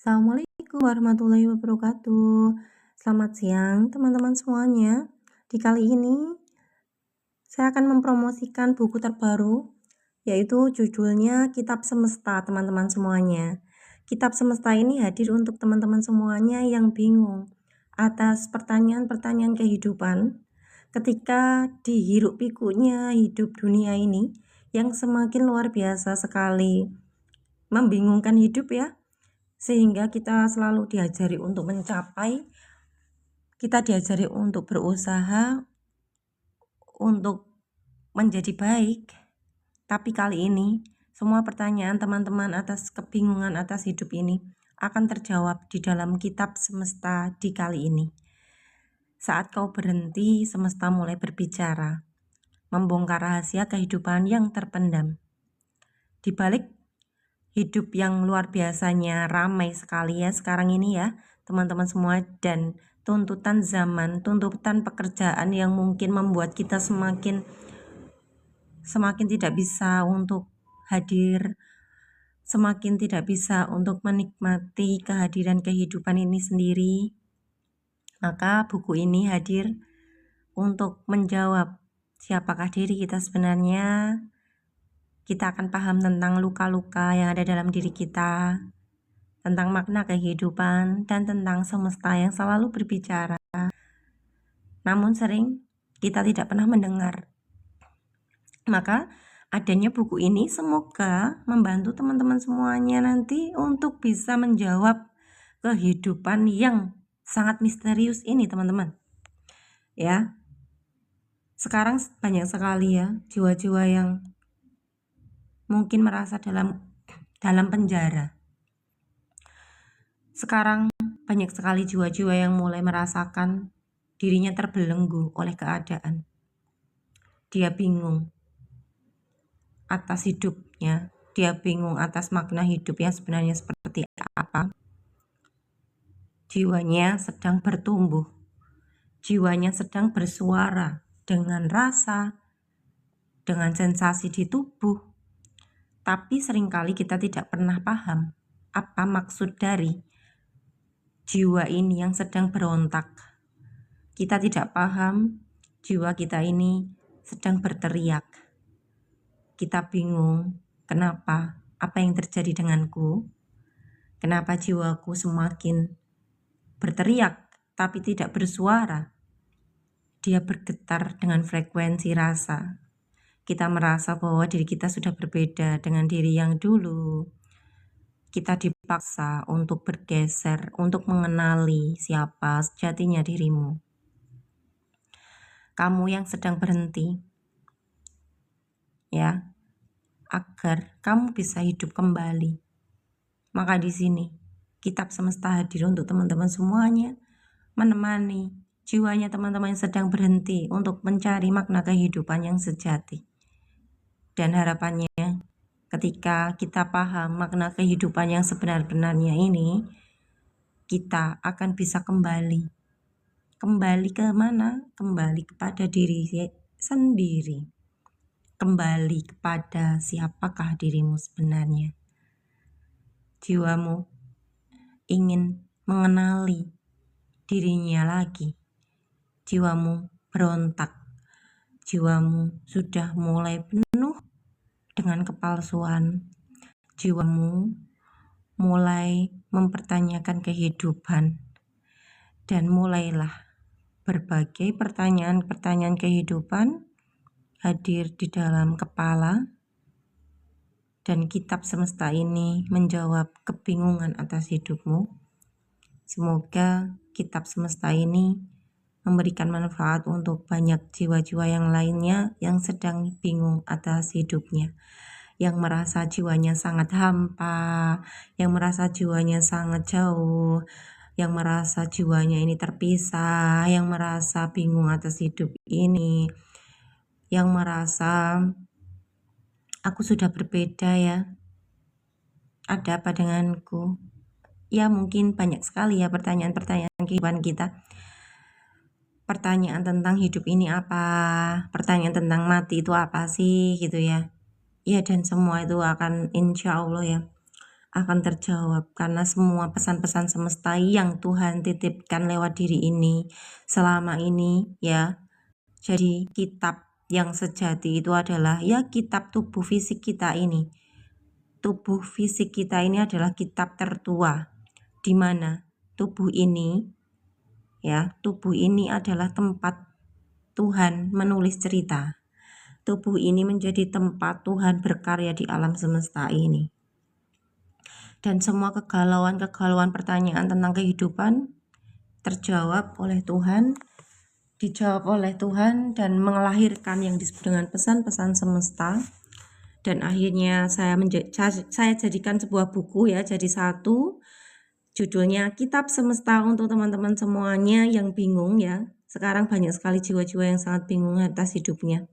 Assalamualaikum warahmatullahi wabarakatuh. Selamat siang teman-teman semuanya. Di kali ini saya akan mempromosikan buku terbaru, yaitu judulnya Kitab Semesta, teman-teman semuanya. Kitab Semesta ini hadir untuk teman-teman semuanya yang bingung atas pertanyaan-pertanyaan kehidupan ketika dihiruk pikuknya hidup dunia ini yang semakin luar biasa sekali membingungkan hidup ya, sehingga kita selalu diajari untuk mencapai, kita diajari untuk berusaha untuk menjadi baik. Tapi kali ini semua pertanyaan teman-teman atas kebingungan atas hidup ini akan terjawab di dalam Kitab Semesta di kali ini. Saat kau berhenti, semesta mulai berbicara, membongkar rahasia kehidupan yang terpendam. Di balik hidup yang luar biasanya ramai sekali ya sekarang ini ya teman-teman semua, dan tuntutan zaman, tuntutan pekerjaan yang mungkin membuat kita semakin tidak bisa untuk hadir, semakin tidak bisa untuk menikmati kehadiran kehidupan ini sendiri. Maka buku ini hadir untuk menjawab siapakah diri kita sebenarnya. Kita akan paham tentang luka-luka yang ada dalam diri kita, tentang makna kehidupan, dan tentang semesta yang selalu berbicara. Namun sering kita tidak pernah mendengar. Maka adanya buku ini semoga membantu teman-teman semuanya nanti untuk bisa menjawab kehidupan yang sangat misterius ini, teman-teman. Ya. Sekarang banyak sekali ya jiwa-jiwa yang mungkin merasa dalam penjara. Sekarang banyak sekali jiwa-jiwa yang mulai merasakan dirinya terbelenggu oleh keadaan. Dia bingung atas hidupnya, dia bingung atas makna hidup yang sebenarnya seperti apa. Jiwanya sedang bertumbuh, jiwanya sedang bersuara dengan rasa, dengan sensasi di tubuh. Tapi seringkali kita tidak pernah paham apa maksud dari jiwa ini yang sedang berontak. Kita tidak paham jiwa kita ini sedang berteriak. Kita bingung, kenapa? Apa yang terjadi denganku? Kenapa jiwaku semakin berteriak tapi tidak bersuara? Dia bergetar dengan frekuensi rasa. Kita merasa bahwa diri kita sudah berbeda dengan diri yang dulu. Kita dipaksa untuk bergeser, untuk mengenali siapa sejatinya dirimu. Kamu yang sedang berhenti, ya, agar kamu bisa hidup kembali. Maka di sini Kitab Semesta hadir untuk teman-teman semuanya, menemani jiwanya teman-teman yang sedang berhenti untuk mencari makna kehidupan yang sejati. Dan harapannya ketika kita paham makna kehidupan yang sebenar-benarnya ini, kita akan bisa kembali ke mana? Kembali kepada diri sendiri, kembali kepada siapakah dirimu sebenarnya. Jiwamu ingin mengenali dirinya lagi. Jiwamu berontak. Jiwamu sudah mulai penuh dengan kepalsuan. Jiwamu mulai mempertanyakan kehidupan. Dan mulailah berbagai pertanyaan-pertanyaan kehidupan hadir di dalam kepala. Dan Kitab Semesta ini menjawab kebingungan atas hidupmu. Semoga Kitab Semesta ini memberikan manfaat untuk banyak jiwa-jiwa yang lainnya yang sedang bingung atas hidupnya, yang merasa jiwanya sangat hampa, yang merasa jiwanya sangat jauh, yang merasa jiwanya ini terpisah, yang merasa bingung atas hidup ini, yang merasa aku sudah berbeda ya, ada apa denganku? Ya mungkin banyak sekali ya pertanyaan-pertanyaan kehidupan kita. Pertanyaan tentang hidup ini apa? Pertanyaan tentang mati itu apa sih gitu ya? Ya, dan semua itu akan insya Allah ya akan terjawab karena semua pesan-pesan semesta yang Tuhan titipkan lewat diri ini selama ini ya. Jadi kitab yang sejati itu adalah ya kitab tubuh fisik kita ini. Tubuh fisik kita ini adalah kitab tertua, di mana tubuh ini adalah tempat Tuhan menulis cerita. Tubuh ini menjadi tempat Tuhan berkarya di alam semesta ini. Dan semua kegalauan pertanyaan tentang kehidupan terjawab oleh Tuhan, dijawab oleh Tuhan dan melahirkan yang disebut dengan pesan-pesan semesta. Dan akhirnya saya jadikan sebuah buku ya, jadi satu, judulnya Kitab Semesta untuk teman-teman semuanya yang bingung ya. Sekarang banyak sekali jiwa-jiwa yang sangat bingung atas hidupnya.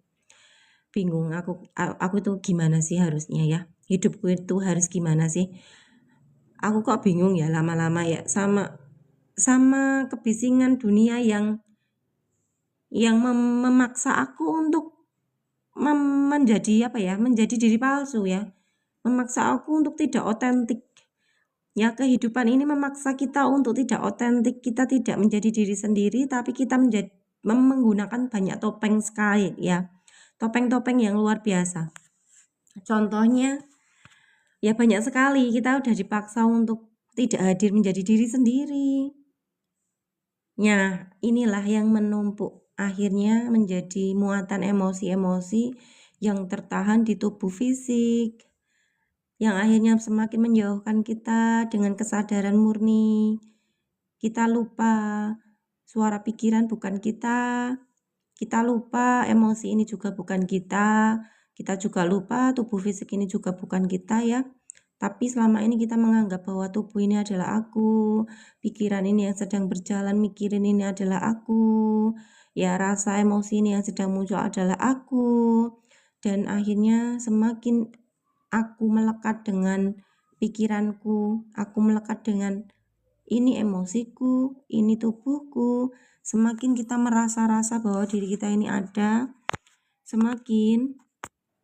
Bingung, aku itu gimana sih harusnya ya? Hidupku itu harus gimana sih? Aku kok bingung ya lama-lama ya sama kebisingan dunia yang memaksa aku untuk menjadi menjadi diri palsu ya, memaksa aku untuk tidak otentik ya. Kehidupan ini memaksa kita untuk tidak otentik, kita tidak menjadi diri sendiri, tapi kita menggunakan banyak topeng sekali ya, topeng-topeng yang luar biasa. Contohnya ya banyak sekali, kita udah dipaksa untuk tidak hadir menjadi diri sendiri. Ya, inilah yang menumpuk akhirnya menjadi muatan emosi-emosi yang tertahan di tubuh fisik, yang akhirnya semakin menjauhkan kita dengan kesadaran murni. Kita lupa suara pikiran bukan kita lupa emosi ini juga bukan kita juga lupa tubuh fisik ini juga bukan kita ya. Tapi selama ini kita menganggap bahwa tubuh ini adalah aku, pikiran ini yang sedang berjalan mikirin ini adalah aku, ya rasa emosi ini yang sedang muncul adalah aku. Dan akhirnya semakin aku melekat dengan pikiranku, aku melekat dengan ini emosiku, ini tubuhku, semakin kita merasa-rasa bahwa diri kita ini ada, semakin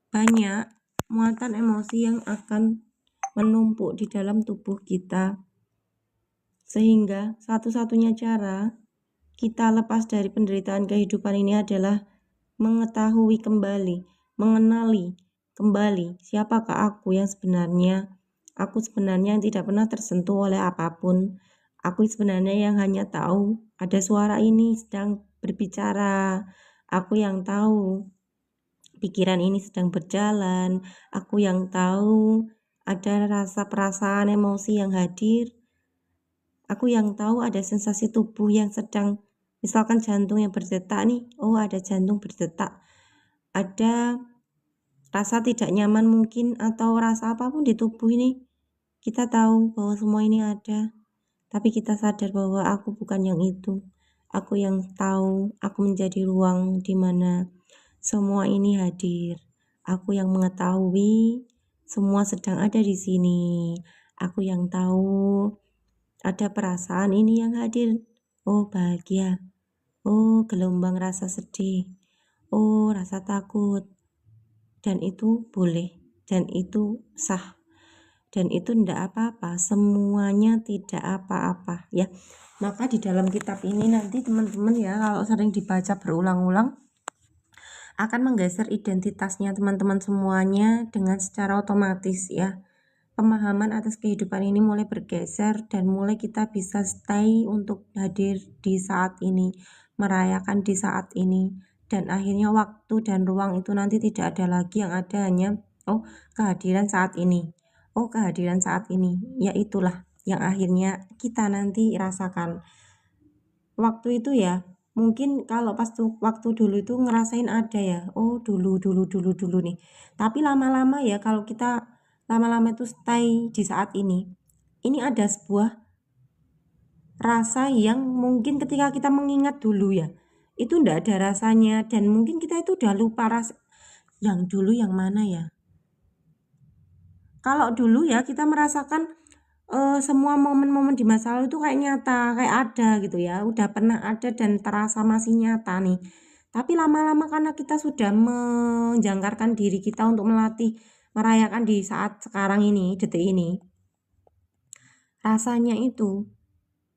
banyak muatan emosi yang akan menumpuk di dalam tubuh kita. Sehingga satu-satunya cara kita lepas dari penderitaan kehidupan ini adalah mengetahui kembali, mengenali kembali siapakah aku yang sebenarnya. Aku sebenarnya yang tidak pernah tersentuh oleh apapun. Aku sebenarnya yang hanya tahu ada suara ini sedang berbicara. Aku yang tahu pikiran ini sedang berjalan. Aku yang tahu ada rasa perasaan emosi yang hadir. Aku yang tahu ada sensasi tubuh yang sedang, misalkan jantung yang berdetak nih, oh ada jantung berdetak, ada rasa tidak nyaman mungkin atau rasa apapun di tubuh ini. Kita tahu bahwa semua ini ada, tapi kita sadar bahwa aku bukan yang itu. Aku yang tahu, aku menjadi ruang di mana semua ini hadir. Aku yang mengetahui semua sedang ada di sini. Aku yang tahu ada perasaan ini yang hadir. Oh bahagia, oh gelombang rasa sedih, oh rasa takut. Dan itu boleh, dan itu sah, dan itu tidak apa-apa, semuanya tidak apa-apa ya. Maka di dalam kitab ini nanti teman-teman ya, kalau sering dibaca berulang-ulang akan menggeser identitasnya teman-teman semuanya dengan secara otomatis ya. Pemahaman atas kehidupan ini mulai bergeser dan mulai kita bisa stay untuk hadir di saat ini, merayakan di saat ini, dan akhirnya waktu dan ruang itu nanti tidak ada lagi, yang ada hanya kehadiran saat ini, kehadiran saat ini, ya itulah yang akhirnya kita nanti rasakan. Waktu itu ya mungkin kalau pas waktu dulu itu ngerasain ada ya, dulu nih, tapi lama-lama ya kalau kita lama-lama itu stay di saat ini ada sebuah rasa yang mungkin ketika kita mengingat dulu ya itu ndak ada rasanya, dan mungkin kita itu udah lupa rasa yang dulu yang mana ya. Kalau dulu ya kita merasakan semua momen-momen di masa lalu itu kayak nyata, kayak ada gitu ya, udah pernah ada dan terasa masih nyata nih. Tapi lama-lama karena kita sudah menjangkarkan diri kita untuk melatih merayakan di saat sekarang ini, detik ini, rasanya itu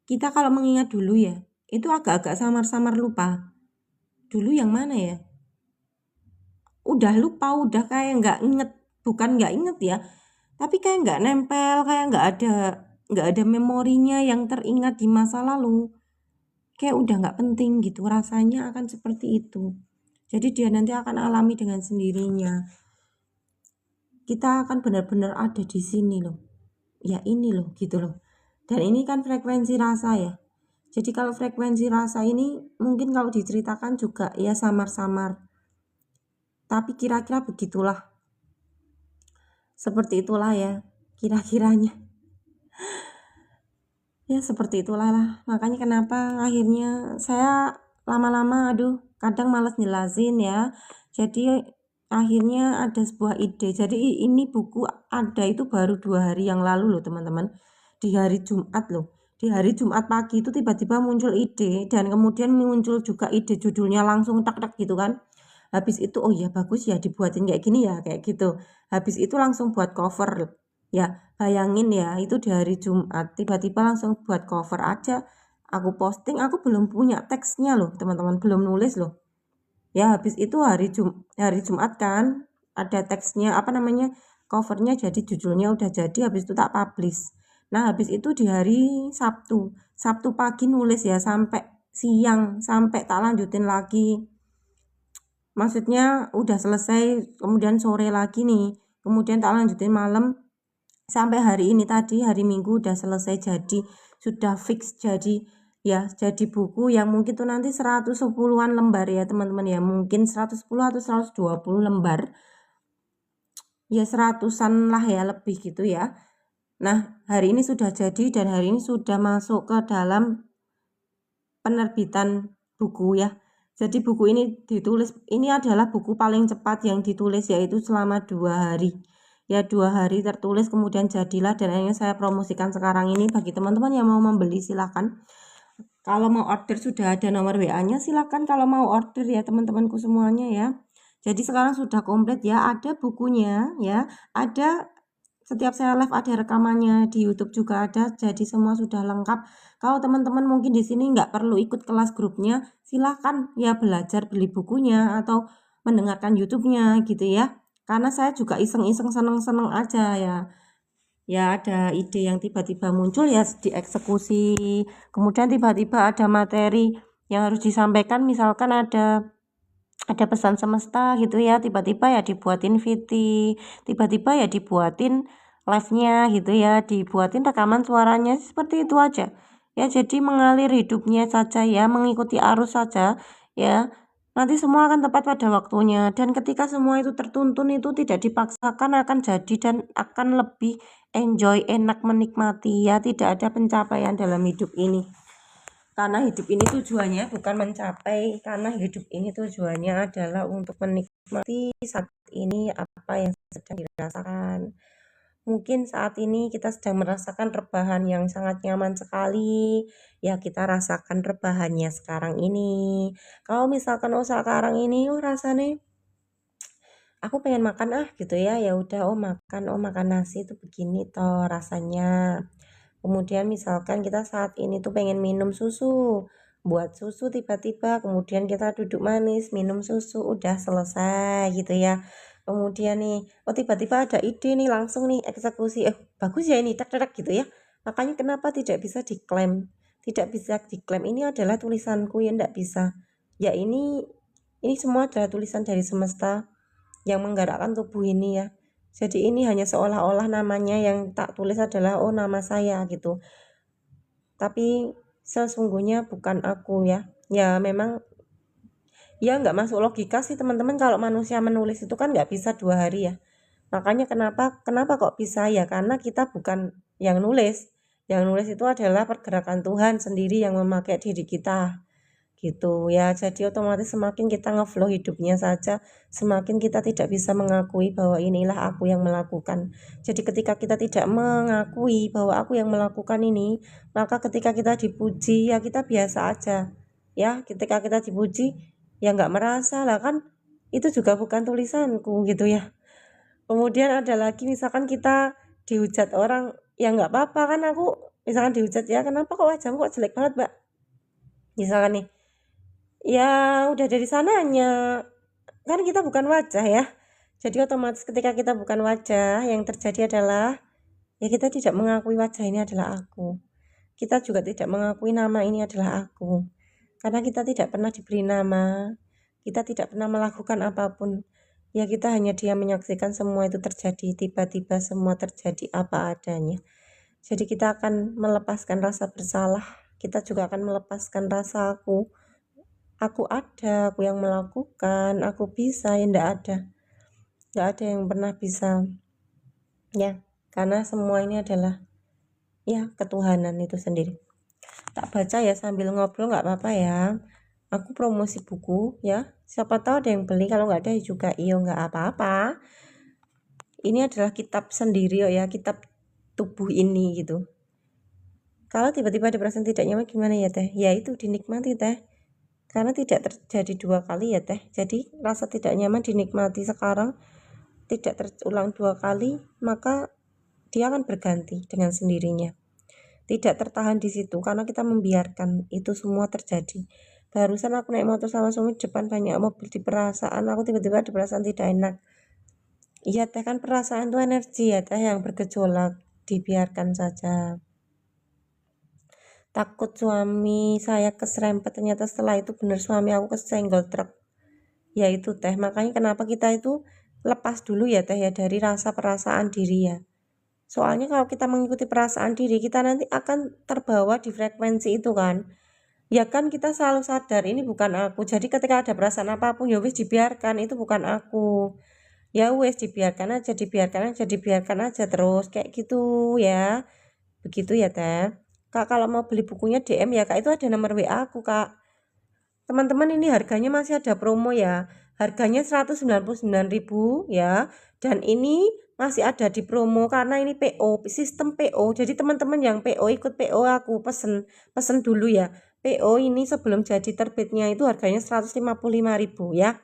kita kalau mengingat dulu ya, itu agak-agak samar-samar lupa. Dulu yang mana ya? Udah lupa, udah kayak nggak inget, bukan nggak inget ya, tapi kayak nggak nempel, kayak nggak ada memorinya yang teringat di masa lalu. Kayak udah nggak penting gitu, rasanya akan seperti itu. Jadi dia nanti akan alami dengan sendirinya. Kita akan benar-benar ada di sini loh. Ya ini loh, gitu loh. Dan ini kan frekuensi rasa ya. Jadi kalau frekuensi rasa ini mungkin kalau diceritakan juga ya samar-samar. Tapi kira-kira begitulah. Seperti itulah ya kira-kiranya. Ya seperti itulah lah. Makanya kenapa akhirnya saya lama-lama kadang malas jelasin ya. Jadi akhirnya ada sebuah ide. Jadi ini buku ada itu baru 2 hari yang lalu loh teman-teman. Di hari Jumat loh. Di hari Jumat pagi itu tiba-tiba muncul ide dan kemudian muncul juga ide judulnya langsung tak-tak gitu kan. Habis itu oh ya bagus ya dibuatin kayak gini ya kayak gitu. Habis itu langsung buat cover ya. Bayangin ya itu di hari Jumat tiba-tiba langsung buat cover aja. Aku posting, aku belum punya teksnya loh teman-teman, belum nulis loh. Ya habis itu hari Jumat kan ada teksnya apa namanya covernya, jadi judulnya udah jadi, habis itu tak publish. Nah habis itu di hari Sabtu pagi nulis ya sampai siang, sampai tak lanjutin lagi. Maksudnya udah selesai kemudian sore lagi nih, kemudian tak lanjutin malam sampai hari ini tadi hari Minggu udah selesai, jadi sudah fix jadi ya, jadi buku yang mungkin tuh nanti 110-an lembar ya teman-teman ya, mungkin 110 atau 120 lembar ya, 100-an lah ya lebih gitu ya. Nah hari ini sudah jadi dan hari ini sudah masuk ke dalam penerbitan buku ya. Jadi buku ini ditulis, ini adalah buku paling cepat yang ditulis yaitu selama 2 hari. Ya 2 hari tertulis kemudian jadilah, dan akhirnya saya promosikan sekarang ini bagi teman-teman yang mau membeli silahkan. Kalau mau order sudah ada nomor WA-nya, silahkan kalau mau order ya teman-temanku semuanya ya. Jadi sekarang sudah komplit ya, ada bukunya ya, ada setiap saya live ada rekamannya, di YouTube juga ada, jadi semua sudah lengkap. Kalau teman-teman mungkin di sini nggak perlu ikut kelas grupnya, silahkan ya belajar beli bukunya atau mendengarkan YouTube-nya gitu ya. Karena saya juga iseng-iseng seneng-seneng aja ya. Ya ada ide yang tiba-tiba muncul ya dieksekusi. Kemudian tiba-tiba ada materi yang harus disampaikan, misalkan ada pesan semesta gitu ya, tiba-tiba ya dibuatin VT, tiba-tiba ya dibuatin live-nya gitu ya, dibuatin rekaman suaranya, seperti itu aja ya. Jadi mengalir hidupnya saja ya, mengikuti arus saja ya, nanti semua akan tepat pada waktunya. Dan ketika semua itu tertuntun, itu tidak dipaksakan, akan jadi dan akan lebih enjoy, enak, menikmati ya. Tidak ada pencapaian dalam hidup ini, karena hidup ini tujuannya bukan mencapai, karena hidup ini tujuannya adalah untuk menikmati saat ini apa yang sedang dirasakan. Mungkin saat ini kita sedang merasakan rebahan yang sangat nyaman sekali, ya kita rasakan rebahannya sekarang ini. Kalau misalkan sekarang ini rasanya aku pengen makan gitu ya, ya udah makan nasi itu begini toh rasanya. Kemudian misalkan kita saat ini tuh pengen minum susu, buat susu tiba-tiba, kemudian kita duduk manis, minum susu, udah selesai gitu ya. Kemudian nih, tiba-tiba ada ide nih, langsung nih eksekusi, bagus ya ini, tak gitu ya. Makanya kenapa tidak bisa diklaim? Tidak bisa diklaim, ini adalah tulisanku ya, enggak bisa. Ya ini semua adalah tulisan dari semesta yang menggerakkan tubuh ini ya. Jadi ini hanya seolah-olah namanya yang tak tulis adalah nama saya gitu. Tapi sesungguhnya bukan aku ya. Ya memang ya nggak masuk logika sih teman-teman, kalau manusia menulis itu kan nggak bisa 2 hari ya. Makanya kenapa kok bisa ya, karena kita bukan yang nulis. Yang nulis itu adalah pergerakan Tuhan sendiri yang memakai diri kita gitu ya. Jadi otomatis semakin kita ngeflow hidupnya saja, semakin kita tidak bisa mengakui bahwa inilah aku yang melakukan. Jadi ketika kita tidak mengakui bahwa aku yang melakukan ini, maka ketika kita dipuji ya kita biasa aja ya. Ketika kita dipuji ya nggak merasa lah, kan itu juga bukan tulisanku gitu ya. Kemudian ada lagi misalkan kita dihujat orang, ya nggak apa-apa kan, aku misalkan dihujat, ya kenapa kok wajahmu kok jelek banget mbak, misalkan nih, ya udah dari sananya kan kita bukan wajah ya, jadi otomatis ketika kita bukan wajah, yang terjadi adalah ya kita tidak mengakui wajah ini adalah aku, kita juga tidak mengakui nama ini adalah aku, karena kita tidak pernah diberi nama, kita tidak pernah melakukan apapun, ya kita hanya diam menyaksikan semua itu terjadi, tiba-tiba semua terjadi apa adanya. Jadi kita akan melepaskan rasa bersalah, kita juga akan melepaskan rasa aku ada, aku yang melakukan, aku bisa, ya nggak ada yang pernah bisa, ya, karena semua ini adalah ya ketuhanan itu sendiri. Tak baca ya sambil ngobrol nggak apa-apa ya, aku promosi buku ya, siapa tahu ada yang beli, kalau nggak ada juga iyo nggak apa-apa. Ini adalah kitab sendiri ya, kitab tubuh ini gitu. Kalau tiba-tiba ada perasaan tidak nyaman gimana ya teh? Ya itu dinikmati teh, karena tidak terjadi 2 kali ya teh. Jadi rasa tidak nyaman dinikmati sekarang, tidak terulang 2 kali, maka dia akan berganti dengan sendirinya. Tidak tertahan di situ karena kita membiarkan itu semua terjadi. Barusan aku naik motor sama suami, depan banyak mobil, di perasaan aku tiba-tiba ada perasaan tidak enak. Iya teh, kan perasaan itu energi ya teh yang bergejolak, dibiarkan saja. Takut suami saya keserempet, ternyata setelah itu benar suami aku kesenggol truk, ya itu teh, makanya kenapa kita itu lepas dulu ya teh ya dari rasa perasaan diri ya, soalnya kalau kita mengikuti perasaan diri kita nanti akan terbawa di frekuensi itu kan, ya kan kita selalu sadar ini bukan aku, jadi ketika ada perasaan apapun ya wis dibiarkan, itu bukan aku, ya wis dibiarkan aja, dibiarkan aja terus kayak gitu ya, begitu ya teh. Kak kalau mau beli bukunya DM ya kak, itu ada nomor WA aku kak. Teman-teman ini harganya masih ada promo ya. Harganya 199.000 ya. Dan ini masih ada di promo karena ini PO, sistem PO. Jadi teman-teman yang PO ikut PO aku pesen dulu ya. PO ini sebelum jadi terbitnya itu harganya 155.000 ya.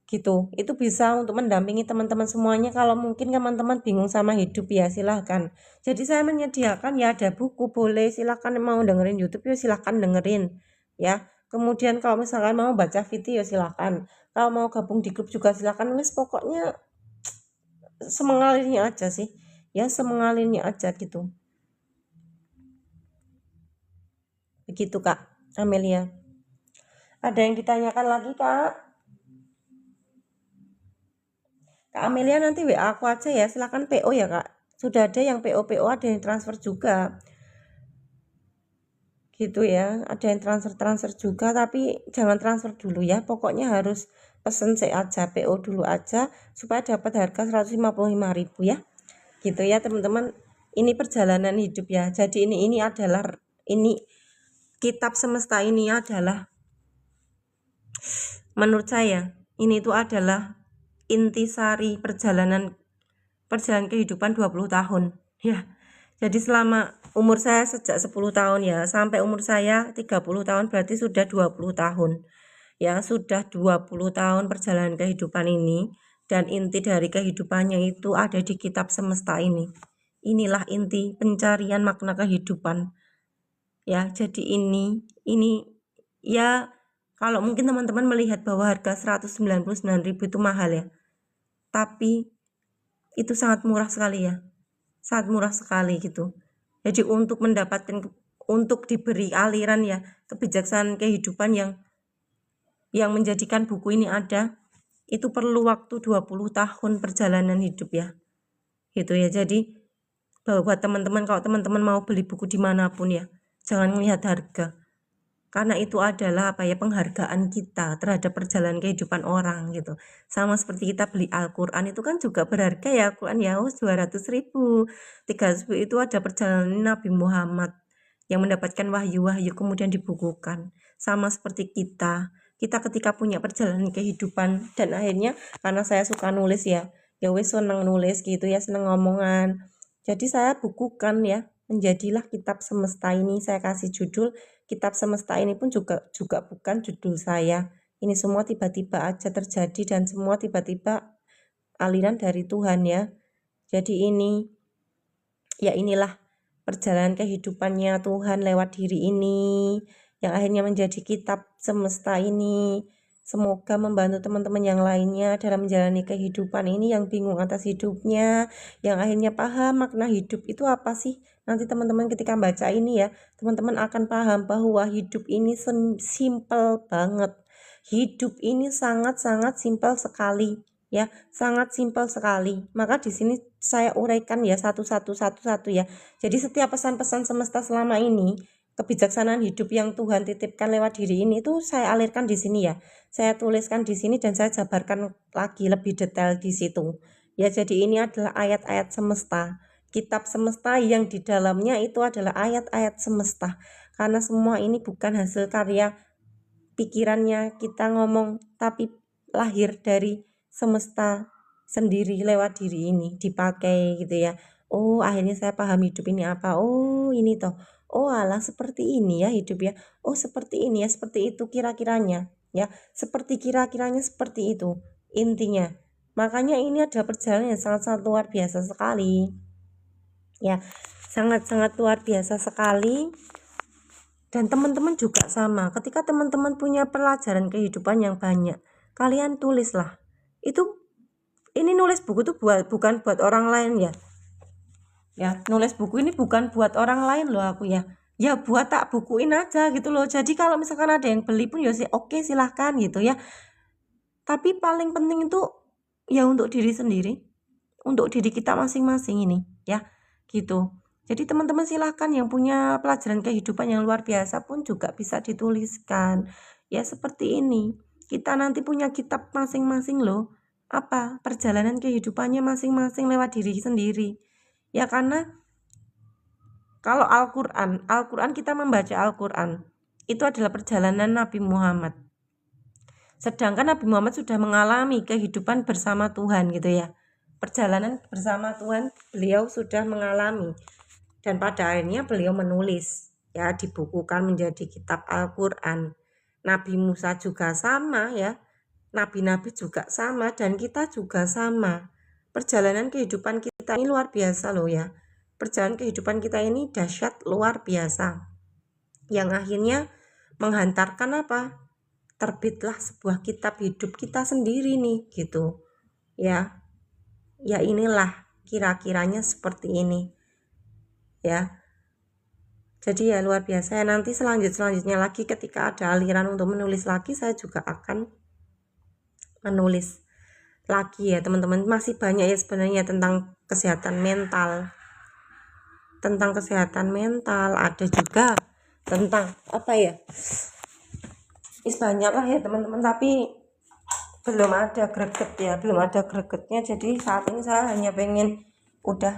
Gitu, itu bisa untuk mendampingi teman-teman semuanya. Kalau mungkin teman-teman bingung sama hidup ya silahkan, jadi saya menyediakan ya, ada buku boleh silahkan, mau dengerin YouTube ya silahkan dengerin ya, kemudian kalau misalkan mau baca video silahkan, kalau mau gabung di grup juga silahkan, wis pokoknya semengalirnya aja sih ya, semengalirnya aja gitu, begitu Kak Amelia. Ada yang ditanyakan lagi Kak Amelia? Nanti WA aku aja ya, silahkan PO ya Kak, sudah ada yang PO, ada yang transfer juga gitu ya, ada yang transfer juga, tapi jangan transfer dulu ya, pokoknya harus pesen saya aja, PO dulu aja supaya dapat harga 155.000 ya, gitu ya teman-teman. Ini perjalanan hidup ya, jadi ini adalah, ini kitab semesta ini adalah, menurut saya ini itu adalah intisari perjalanan kehidupan 20 tahun ya. Jadi selama umur saya sejak 10 tahun ya sampai umur saya 30 tahun, berarti sudah 20 tahun ya, sudah 20 tahun perjalanan kehidupan ini, dan inti dari kehidupannya itu ada di kitab semesta ini. Inilah inti pencarian makna kehidupan ya. Jadi ini ya, kalau mungkin teman-teman melihat bahwa harga 199.000 itu mahal ya, tapi itu sangat murah sekali ya, sangat murah sekali gitu. Jadi untuk mendapatkan, untuk diberi aliran ya kebijaksanaan kehidupan yang menjadikan buku ini ada, itu perlu waktu 20 tahun perjalanan hidup ya, gitu ya. Jadi buat teman-teman, kalau teman-teman mau beli buku dimanapun ya, jangan melihat harga, karena itu adalah apa ya, penghargaan kita terhadap perjalanan kehidupan orang gitu. Sama seperti kita beli Al-Quran itu kan juga berharga ya, Al-Quran ya 200.000, 300.000, itu ada perjalanan Nabi Muhammad yang mendapatkan wahyu kemudian dibukukan. Sama seperti kita ketika punya perjalanan kehidupan, dan akhirnya karena saya suka nulis ya wes seneng nulis gitu ya, seneng ngomongan, jadi saya bukukan ya, menjadilah kitab semesta ini. Saya kasih judul kitab semesta ini pun juga bukan judul saya, ini semua tiba-tiba aja terjadi dan semua tiba-tiba aliran dari Tuhan ya. Jadi ini ya, inilah perjalanan kehidupannya Tuhan lewat diri ini, yang akhirnya menjadi kitab semesta ini. Semoga membantu teman-teman yang lainnya dalam menjalani kehidupan ini yang bingung atas hidupnya, yang akhirnya paham makna hidup itu apa sih. Nanti teman-teman ketika baca ini ya, teman-teman akan paham bahwa hidup ini simpel banget. Hidup ini sangat-sangat simpel sekali ya, sangat simpel sekali. Maka di sini saya uraikan ya satu-satu ya. Jadi setiap pesan-pesan semesta selama ini, kebijaksanaan hidup yang Tuhan titipkan lewat diri ini itu saya alirkan di sini ya. Saya tuliskan di sini dan saya jabarkan lagi lebih detail di situ. Ya, jadi ini adalah ayat-ayat semesta. Kitab semesta yang di dalamnya itu adalah ayat-ayat semesta. Karena semua ini bukan hasil karya pikirannya kita ngomong, tapi lahir dari semesta sendiri lewat diri ini dipakai gitu ya. Oh, akhirnya saya paham hidup ini apa. Oh, ini toh. Oh, alah seperti ini ya hidup ya. Oh, seperti ini ya, seperti itu kira-kiranya ya. Seperti kira-kiranya seperti itu intinya. Makanya ini ada perjalanan yang sangat-sangat luar biasa sekali. Ya, sangat-sangat luar biasa sekali. Dan teman-teman juga sama, ketika teman-teman punya pelajaran kehidupan yang banyak, kalian tulislah. Ini nulis buku tuh bukan buat orang lain ya. Ya, nulis buku ini bukan buat orang lain loh aku ya. Ya buat tak bukuin aja gitu loh. Jadi kalau misalkan ada yang beli pun ya oke silahkan gitu ya. Tapi paling penting itu ya untuk diri sendiri, untuk diri kita masing-masing ini ya, gitu. Jadi teman-teman silahkan yang punya pelajaran kehidupan yang luar biasa pun juga bisa dituliskan. Ya seperti ini. Kita nanti punya kitab masing-masing loh. Apa? Perjalanan kehidupannya masing-masing lewat diri sendiri. Ya karena kalau Al-Quran kita membaca Al-Quran, itu adalah perjalanan Nabi Muhammad. Sedangkan Nabi Muhammad sudah mengalami kehidupan bersama Tuhan gitu ya. Perjalanan bersama Tuhan beliau sudah mengalami. Dan pada akhirnya beliau menulis ya, dibukukan menjadi kitab Al-Quran. Nabi Musa juga sama ya, nabi-nabi juga sama, dan kita juga sama. Perjalanan kehidupan kita ini luar biasa loh ya. Perjalanan kehidupan kita ini dahsyat luar biasa. Yang akhirnya menghantarkan apa? Terbitlah sebuah kitab hidup kita sendiri nih gitu. Ya. Ya inilah kira-kiranya seperti ini. Ya. Jadi ya luar biasa. Nanti selanjutnya lagi ketika ada aliran untuk menulis lagi, saya juga akan menulis lagi ya teman-teman. Masih banyak ya sebenarnya tentang kesehatan mental. Tentang kesehatan mental, ada juga tentang apa ya? Banyak lah ya teman-teman, tapi belum ada gregetnya. Jadi saat ini saya hanya pengen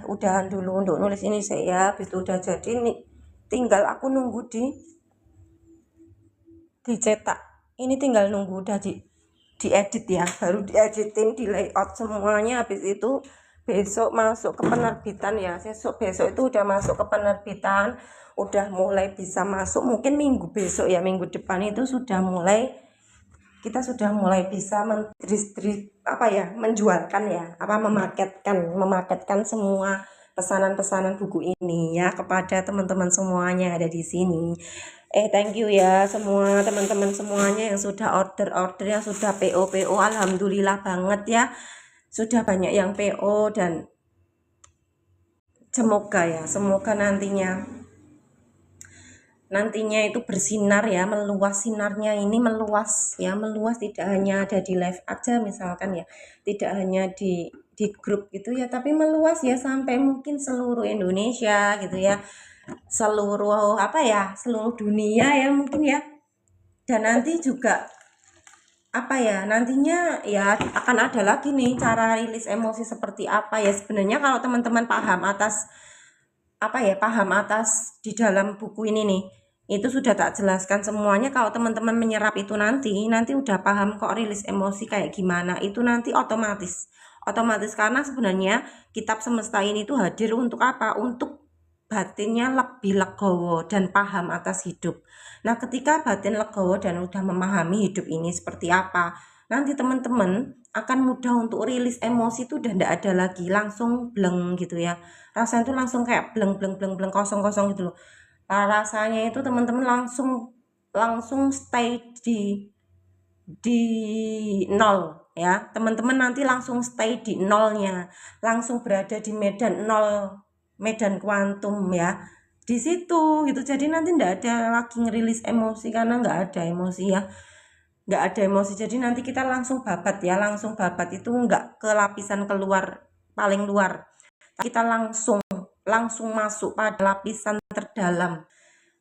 udahan dulu untuk nulis ini saya, habis itu udah jadi nih, tinggal aku nunggu dicetak. Ini tinggal nunggu udah diedit ya, baru dieditin, di layout semuanya, habis itu besok masuk ke penerbitan ya. Besok itu udah masuk ke penerbitan, udah mulai bisa masuk, mungkin minggu besok ya, minggu depan itu kita sudah mulai bisa menjualkan ya, memaketkan semua pesanan-pesanan buku ini ya kepada teman-teman semuanya ada di sini. Thank you ya semua teman-teman semuanya yang sudah order yang sudah PO, alhamdulillah banget ya, sudah banyak yang PO, dan semoga nantinya itu bersinar ya, meluas, sinarnya ini meluas tidak hanya ada di live aja misalkan ya, tidak hanya di grup gitu ya, tapi meluas ya sampai mungkin seluruh Indonesia gitu ya, seluruh dunia ya mungkin ya. Dan nanti juga nantinya ya akan ada lagi nih cara rilis emosi seperti apa ya. Sebenarnya kalau teman-teman paham atas di dalam buku ini nih, itu sudah tak jelaskan semuanya. Kalau teman-teman menyerap itu nanti udah paham kok rilis emosi kayak gimana, itu nanti otomatis karena sebenarnya kitab semesta ini tuh hadir untuk apa? Untuk batinnya lebih legowo dan paham atas hidup. Nah ketika batin legowo dan udah memahami hidup ini seperti apa, nanti teman-teman akan mudah untuk rilis emosi itu udah ndak ada lagi, langsung bleng gitu ya. Rasanya itu langsung kayak bleng kosong gitu loh. Rasanya itu teman-teman langsung stay di nol ya. Teman-teman nanti langsung stay di nolnya, langsung berada di medan nol, medan kuantum ya, di situ gitu. Jadi nanti ndak ada lagi ngerilis emosi karena nggak ada emosi ya, nggak ada emosi. Jadi nanti kita langsung babat ya, langsung babat itu nggak ke lapisan keluar paling luar, kita langsung masuk pada lapisan terdalam,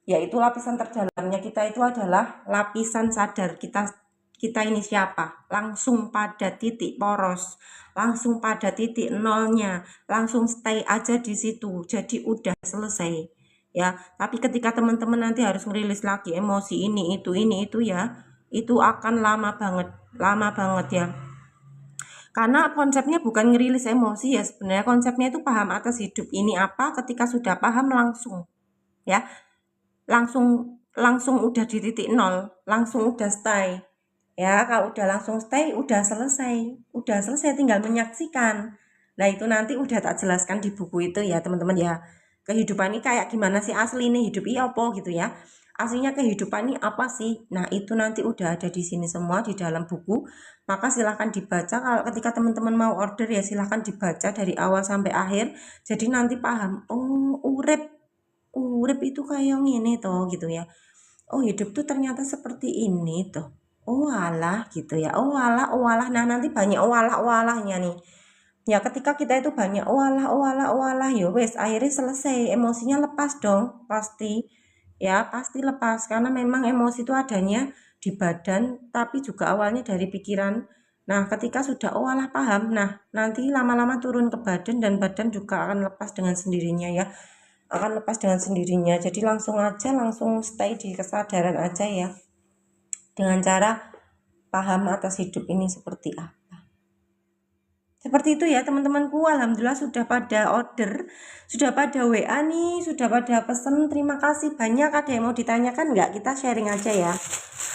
yaitu lapisan terdalamnya kita itu adalah lapisan sadar. Kita ini siapa, langsung pada titik poros, langsung pada titik nolnya, langsung stay aja di situ. Jadi udah selesai ya. Tapi ketika teman-teman nanti harus merilis lagi emosi ini itu ya, itu akan lama banget ya. Karena konsepnya bukan ngerilis emosi ya, sebenarnya konsepnya itu paham atas hidup ini apa. Ketika sudah paham langsung ya, langsung udah di titik nol, langsung udah stay ya. Kalau udah langsung stay udah selesai tinggal menyaksikan. Nah itu nanti udah tak jelaskan di buku itu ya teman-teman ya. Kehidupan ini kayak gimana sih asli ini, hidup ini apa gitu ya, aslinya kehidupan ini apa sih. Nah itu nanti udah ada di sini semua di dalam buku. Maka silahkan dibaca. Kalau ketika teman-teman mau order ya silahkan dibaca dari awal sampai akhir. Jadi nanti paham, oh urip itu kayak gini toh gitu ya. Oh hidup tuh ternyata seperti ini toh. Oh alah gitu ya. Oh alah. Nah nanti banyak owalah-owalahnya nih. Ya ketika kita itu banyak owalah ya wes akhirnya selesai, emosinya lepas dong pasti. Ya pasti lepas karena memang emosi itu adanya di badan tapi juga awalnya dari pikiran. Nah ketika sudah owalah paham, nah nanti lama-lama turun ke badan dan badan juga akan lepas dengan sendirinya ya. Akan lepas dengan sendirinya. Jadi langsung stay di kesadaran aja ya, dengan cara paham atas hidup ini seperti apa. Seperti itu ya teman-temanku. Alhamdulillah sudah pada order, sudah pada WA nih, sudah pada pesen. Terima kasih banyak. Ada yang mau ditanyakan nggak? Kita sharing aja ya.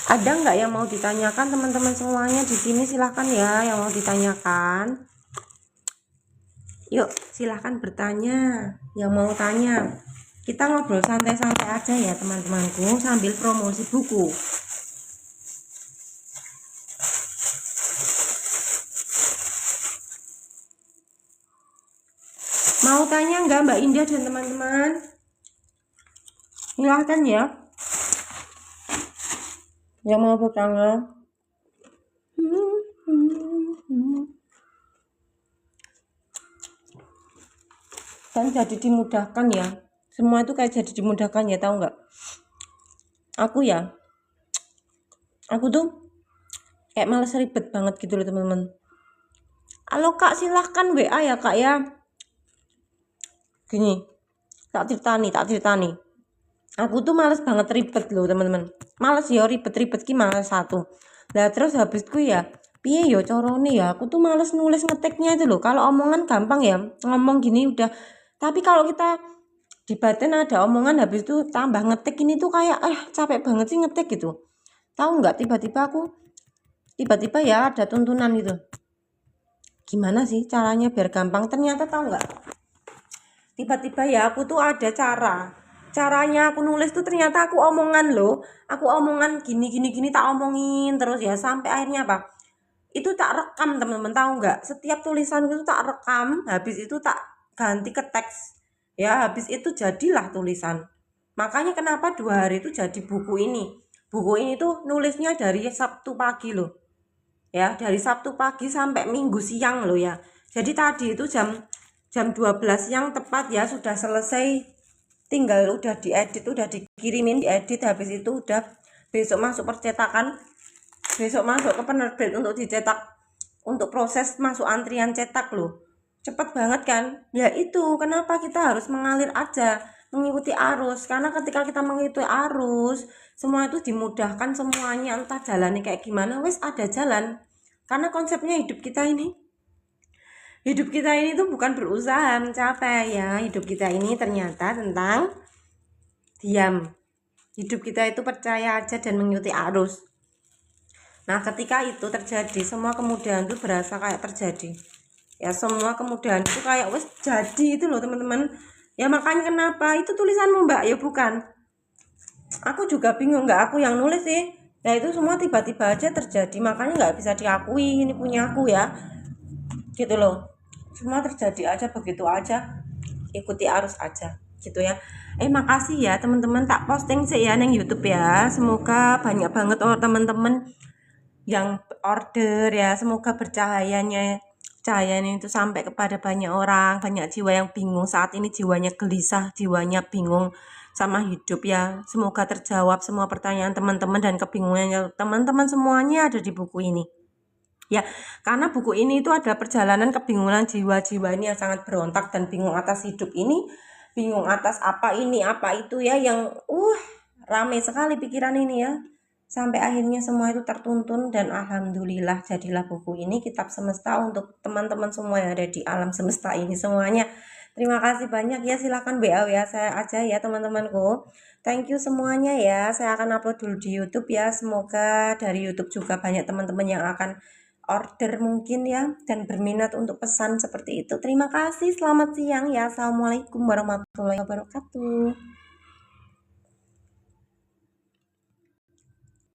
Ada nggak yang mau ditanyakan teman-teman semuanya di sini? Silahkan ya yang mau ditanyakan. Yuk silahkan bertanya yang mau tanya. Kita ngobrol santai-santai aja ya teman-temanku sambil promosi buku. Mau tanya nggak Mbak Indah dan teman-teman? Silahkan ya yang mau bertanya. Kan jadi dimudahkan ya, semua itu kayak jadi dimudahkan ya, tahu nggak? Aku tuh kayak males ribet banget gitu loh teman-teman. Halo kak, silahkan WA ya kak ya. Gini, tak ceritani. Aku tuh males banget ribet loh teman-teman. Males ya ribet-ribet ki males satu. Lah terus habisku ya piye yo carane ya, aku tuh males nulis ngetiknya itu loh. Kalau omongan gampang ya, ngomong gini udah. Tapi kalau kita di batin ada omongan habis itu tambah ngetik ini tuh kayak capek banget sih ngetik gitu. Tahu nggak, tiba-tiba ya ada tuntunan gitu. Gimana sih caranya biar gampang? Ternyata tahu nggak? Tiba-tiba ya aku tuh ada caranya aku nulis tuh ternyata aku omongan loh. Aku omongan gini tak omongin terus ya sampai akhirnya apa? Itu tak rekam teman-teman, tahu nggak? Setiap tulisan itu tak rekam, habis itu tak ganti ke teks. Ya habis itu jadilah tulisan. Makanya kenapa 2 hari itu jadi buku ini. Buku ini tuh nulisnya dari Sabtu pagi loh. Ya, dari Sabtu pagi sampai Minggu siang loh ya. Jadi tadi itu jam 12 siang tepat ya sudah selesai. Tinggal udah diedit, udah dikirimin diedit, habis itu udah besok masuk percetakan. Besok masuk ke penerbit untuk dicetak, untuk proses masuk antrian cetak loh. Cepet banget kan? Ya itu kenapa kita harus mengalir aja, mengikuti arus. Karena ketika kita mengikuti arus, semua itu dimudahkan semuanya. Entah jalannya kayak gimana, wes ada jalan. Karena konsepnya hidup kita ini tuh bukan berusaha mencapai ya. Hidup kita ini ternyata tentang diam. Hidup kita itu percaya aja dan mengikuti arus. Nah, ketika itu terjadi, semua kemudahan itu berasa kayak terjadi. Ya, semua kemudahan itu kayak wes jadi itu loh, teman-teman. Ya, makanya kenapa itu tulisanmu, Mbak? Ya bukan. Aku juga bingung, nggak aku yang nulis sih. Ya itu semua tiba-tiba aja terjadi, makanya nggak bisa diakui ini punya aku ya. Gitu loh. Semua terjadi aja begitu aja. Ikuti arus aja gitu ya. Makasih ya teman-teman, tak posting sih ya neng YouTube ya. Semoga banyak banget teman-teman yang order ya, semoga cahayanya itu sampai kepada banyak orang, banyak jiwa yang bingung saat ini, jiwanya gelisah, jiwanya bingung sama hidup ya. Semoga terjawab semua pertanyaan teman-teman dan kebingungannya teman-teman semuanya ada di buku ini. Ya, karena buku ini itu ada perjalanan kebingungan jiwa-jiwa ini yang sangat berontak dan bingung atas hidup ini, bingung atas apa ini, apa itu ya, yang rame sekali pikiran ini ya. Sampai akhirnya semua itu tertuntun dan alhamdulillah jadilah buku ini kitab semesta untuk teman-teman semua yang ada di alam semesta ini semuanya. Terima kasih banyak ya, silahkan WA saya aja ya teman-temanku. Thank you semuanya ya. Saya akan upload dulu di YouTube ya. Semoga dari YouTube juga banyak teman-teman yang akan order mungkin ya dan berminat untuk pesan seperti itu. Terima kasih. Selamat siang ya. Assalamualaikum warahmatullahi wabarakatuh.